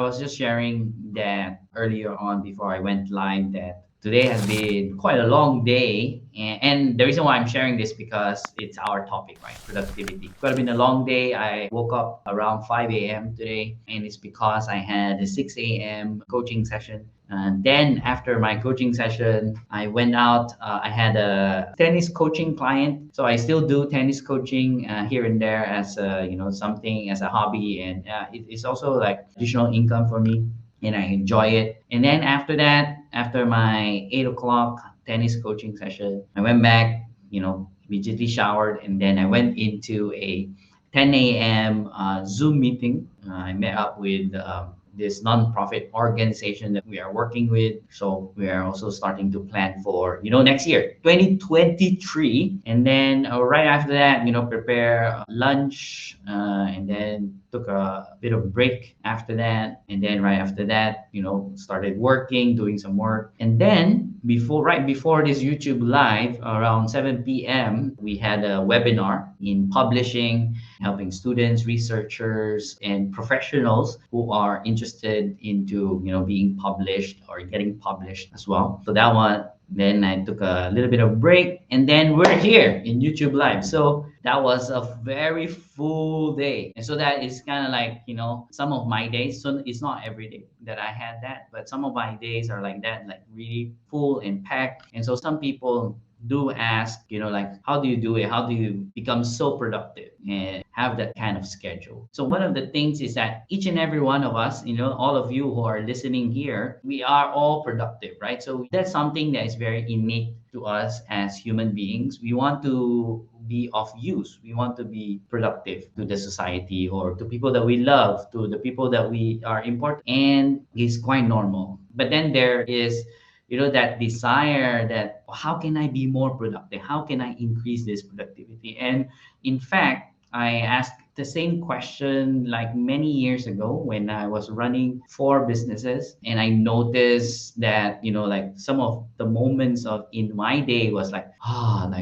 was just sharing that earlier on before I went live that today has been quite a long day. And the reason why I'm sharing this because it's our topic, right? Productivity. It's got been a long day. I woke up around 5 a.m. today, and it's because I had a 6 a.m. coaching session. And then after my coaching session, I went out. I had a tennis coaching client, so I still do tennis coaching here and there as something as a hobby, and it's also like additional income for me, and I enjoy it. And then after that, after my 8 o'clock tennis coaching session, I went back, immediately showered, and then I went into a 10 a.m. Zoom meeting. I met up with this non-profit organization that we are working with. So we are also starting to plan for, next year, 2023. And then right after that, prepare lunch, and then took a bit of break after that. And then right after that, started working, doing some work. And then right before this YouTube live around 7 p.m., we had a webinar in publishing, helping students, researchers, and professionals who are interested into being published or getting published as well. So that one, then I took a little bit of break, and then we're here in YouTube live. So that was a very full day, and so that is kind of like some of my days. So it's not every day that I had that, but some of my days are like that, like really full and packed. And so some people do ask, like, how do you do it? How do you become so productive and have that kind of schedule? So one of the things is that each and every one of us, all of you who are listening here, we are all productive, right? So that's something that is very innate to us as human beings. We want to be of use. We want to be productive to the society or to people that we love, to the people that we are important, and it's quite normal. But then there is that desire that how can I be more productive? How can I increase this productivity? And in fact, I asked the same question like many years ago when I was running 4 businesses, and I noticed that like some of the moments of in my day was like I'm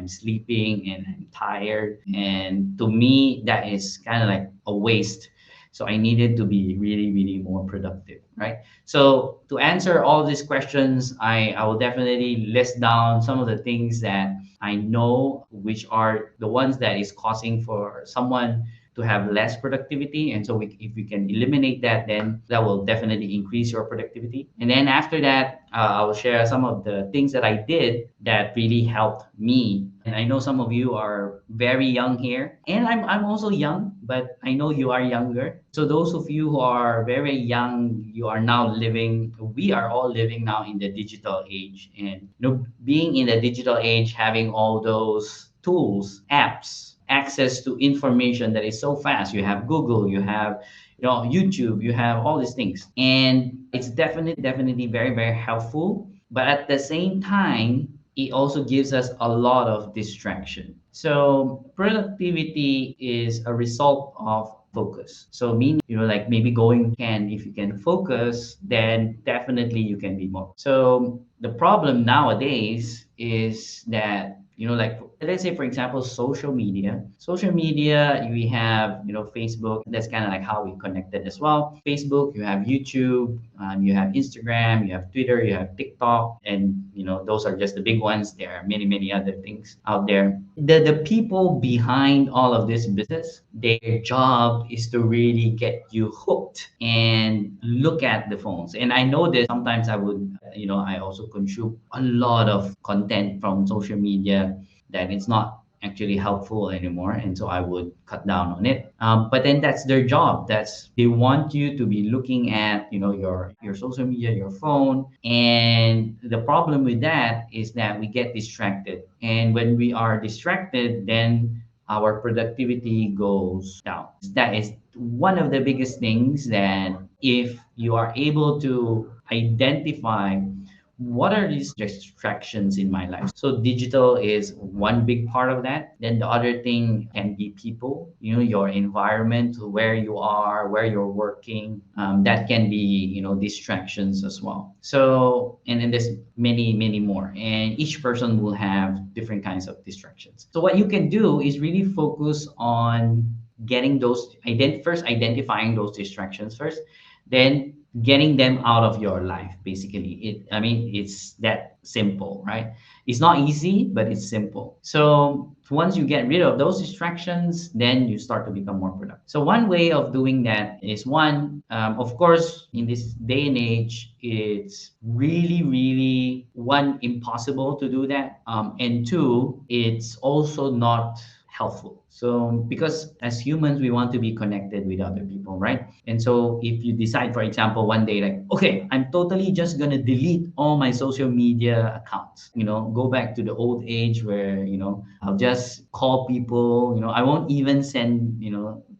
sleeping and I'm tired, and to me that is kind of like a waste. So I needed to be really, really more productive, right? So to answer all these questions, I will definitely list down some of the things that I know, which are the ones that is causing for someone to have less productivity. And so if we can eliminate that, then that will definitely increase your productivity. And then after that, I will share some of the things that I did that really helped me. And I know some of you are very young here, and I'm also young, but I know you are younger. So those of you who are very young, you are now we are all living now in the digital age. And being in the digital age, having all those tools, apps, access to information that is so fast. You have Google, you have YouTube, you have all these things, and it's definitely very, very helpful. But at the same time, it also gives us a lot of distraction. So productivity is a result of focus. So meaning, like maybe if you can focus, then definitely you can be more. So the problem nowadays is that like let's say for example social media, we have Facebook. That's kind of like how we connected as well. Facebook, you have YouTube, you have Instagram, you have Twitter, you have TikTok, and those are just the big ones. There are many other things out there. The people behind all of this business, their job is to really get you hooked and look at the phones. And I know this sometimes I would I also consume a lot of content from social media that it's not actually helpful anymore, and so I would cut down on it. But then that's their job. They want you to be looking at your social media, your phone, and the problem with that is that we get distracted, and when we are distracted, then our productivity goes down. That is one of the biggest things that if you are able to identify what are these distractions in my life. So digital is one big part of that. Then the other thing can be people, your environment, where you are, where you're working. That can be distractions as well. So and then there's many more, and each person will have different kinds of distractions. So what you can do is really focus on getting those first identifying those distractions first, then getting them out of your life. Basically, it's that simple, right? It's not easy, but it's simple. So once you get rid of those distractions, then you start to become more productive. So one way of doing that is one, of course, in this day and age, it's really, really one impossible to do that, and two, it's also not helpful. So because as humans, we want to be connected with other people, right? And so if you decide, for example, one day, like, okay, I'm totally just gonna delete all my social media accounts, go back to the old age where, I'll just call people, I won't even send,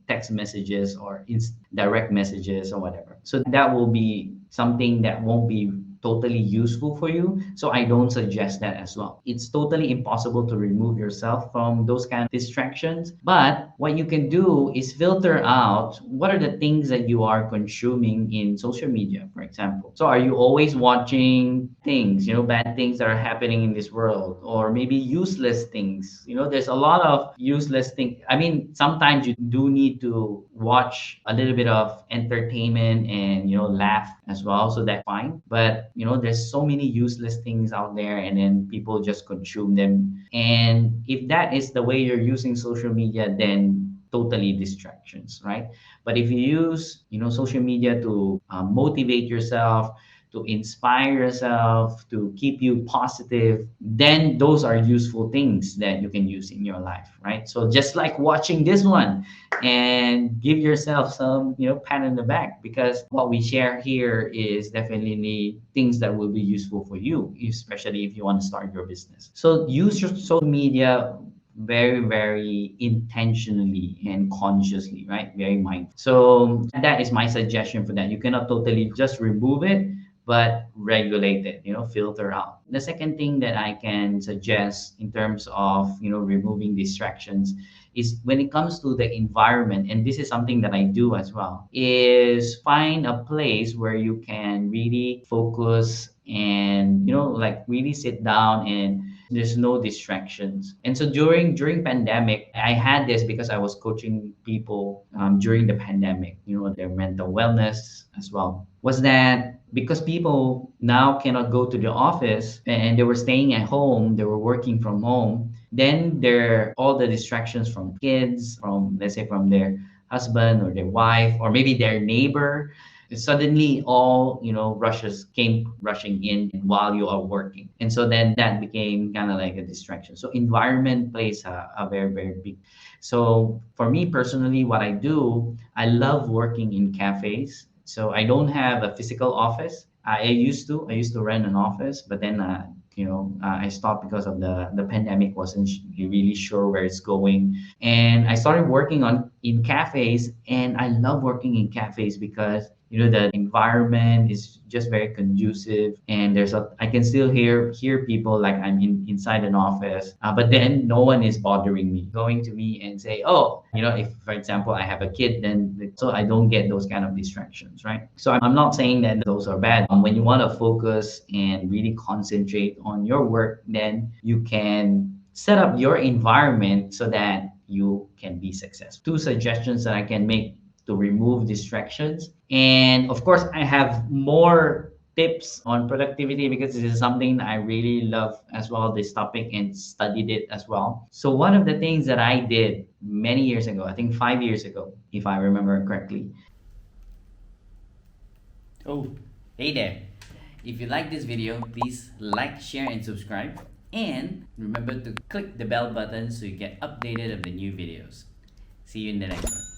text messages or direct messages or whatever. So that will be something that won't be totally useful for you. So I don't suggest that as well. It's totally impossible to remove yourself from those kind of distractions. But what you can do is filter out what are the things that you are consuming in social media, for example. So are you always watching things, bad things that are happening in this world, or maybe useless things? There's a lot of useless things. I mean, sometimes you do need to watch a little bit of entertainment and, laugh as well. So that's fine. But, there's so many useless things out there, and then people just consume them. And if that is the way you're using social media, then totally distractions, right? But if you use, social media to motivate yourself, to inspire yourself, to keep you positive, then those are useful things that you can use in your life, right? So just like watching this one, and give yourself some, pat on the back, because what we share here is definitely things that will be useful for you, especially if you want to start your business. So use your social media very, very intentionally and consciously, right? Very mindful. So that is my suggestion for that. You cannot totally just remove it, but regulate it, filter out. The second thing that I can suggest in terms of, removing distractions is when it comes to the environment, and this is something that I do as well, is find a place where you can really focus and, like really sit down and there's no distractions. And so during pandemic, I had this because I was coaching people during the pandemic, their mental wellness as well, was that because people now cannot go to the office and they were staying at home, they were working from home, then there all the distractions from kids, from, let's say, from their husband or their wife or maybe their neighbor, suddenly all, rushes came rushing in while you are working. And so then that became kind of like a distraction. So environment plays a very, very big. So for me personally, what I do, I love working in cafes. So I don't have a physical office. I used to rent an office, but then I stopped because of the pandemic. Wasn't really sure where it's going, and I started working on in cafes. And I love working in cafes because the environment is just very conducive, and I can still hear people like I'm inside an office, but then no one is bothering me, going to me and say, oh, if for example I have a kid, then so I don't get those kind of distractions, right? So I'm not saying that those are bad. When you want to focus and really concentrate on your work, then you can set up your environment so that you can be successful. Two suggestions that I can make to remove distractions. And of course, I have more tips on productivity because this is something I really love as well, this topic, and studied it as well. So one of the things that I did many years ago, I think 5 years ago, if I remember correctly. Oh, hey there. If you like this video, please like, share, and subscribe. And remember to click the bell button so you get updated of the new videos. See you in the next one.